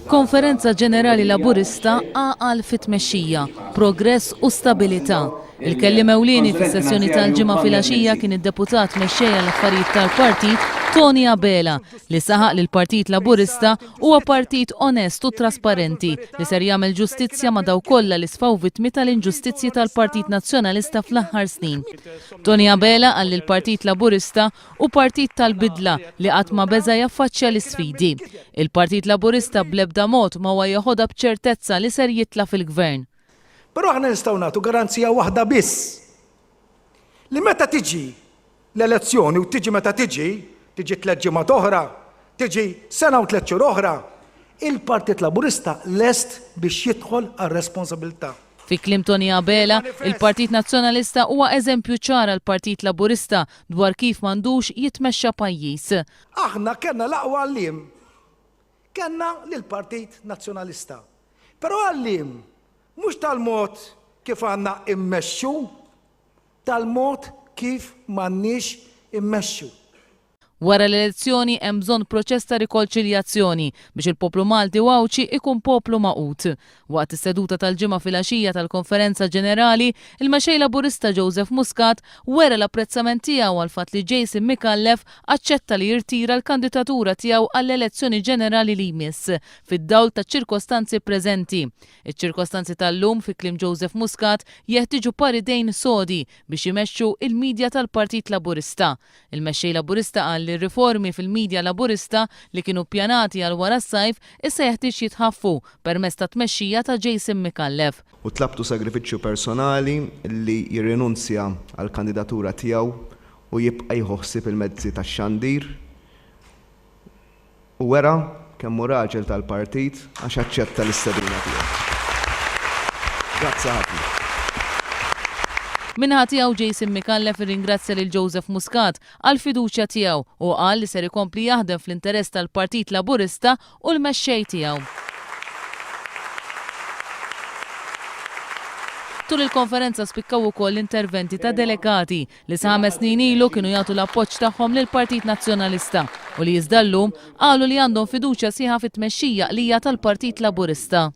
Konferenza Ġenerali Laburista għaqal fit-tmexxija, progress u stabilità. Il-kellim ewlieni fis-sessjoni tal-ġimgħa filgħaxija kien id-deputat mexxejja l-affarijiet tal-partit Tony Abela li saħaq li l-Partit Laburista huwa partit onest u trasparenti li ser jagħmel ġustizzja ma' daw kollha li sfaw vittmi tal-inġustizzji tal-Partit Nazzjonalista fl-aħħar snin. Tony Abela qal li l-Partit Laburista u partit tal-bidla li qatt ma beża jaffaċċja l-isfidi. Il-Partit Laburista bl-ebda mod ma huwa joħodha b'ċertezza li ser jitla' fil-gvern. Però aħna nistgħu nagħtu garanzija waħda biss li meta tiġi l-elezzjoni u tiġi meta tiġi 3 ġimgħat oħra, tiġi sena u 3 xhur oħra, il-Partit Laburista lest biex jidħol għar-responsabilità. Fi kliem Tony Abela, il-Partit Nazzjonalista huwa eżempju ċara l-Partit Laburista dwar kif m'għandux jitmexxa pajjiż. Aħna kellna l-aqwa għalliem, kellna lill-Partit Nazzjonalista. Però għalliem mhux tal-mod kif għandna immexxu, tal-mod kif m'għandniex immexxu. Wara l-elezzjoni hemm bżonn proċess ta' rikonċiljazzjoni biex il-poplu Malti u Awċi ikun poplu maqut. Waqt is-seduta tal-ġimgħa filgħaxija tal-Konferenza Ġenerali, il-mexej Laburista Joseph Muscat wera l-apprezzament tiegħu għal fatt li Jason Micallef aċċetta li jirtira l-kandidatura tiegħu għall-elezzjoni ġenerali li jmiss fid-dawl ta' ċirkostanzi preżenti. Iċ-ċirkostanzi tal-lum fi kliem Joseph Muscat jeħtieġu paridejn sodi biex imexxu il-midja tal-Partit Laburista. Il-mexxej Laburista qal li riformi fil-midja Laburista li kienu ppjanati għal wara s-sajf issa jeħtieġ jitħaffu permezz ta' tmexxija ta' Jason Micallef. U tlabtu sagrifiċċju personali li jirrinunzja għall kandidatura tiegħu u jibqa' jħossib il-mezzi tax-xandir. U wera kemm hu raġel tal-partit għax aċċetta l-istedina tiegħu. Grazzi ħafna. Minħa tiegħu Jason Micallef irringrazzja lil Joseph Muscat għal fiduċja tiegħu u qal li ser ikompli jaħdem fl-interess tal-Partit Laburista u l-mexxej tiegħu. Tul il-konferenza spikkaw ukoll l-interventi ta' delegati li sa 5 snin ilu kienu jagħtu l-appoġġ tagħhom lill-Partit Nazzjonalista u li jiżda llum qalu li għandhom fiduċja sieħa fit-tmexxija li hija tal-Partit Laburista.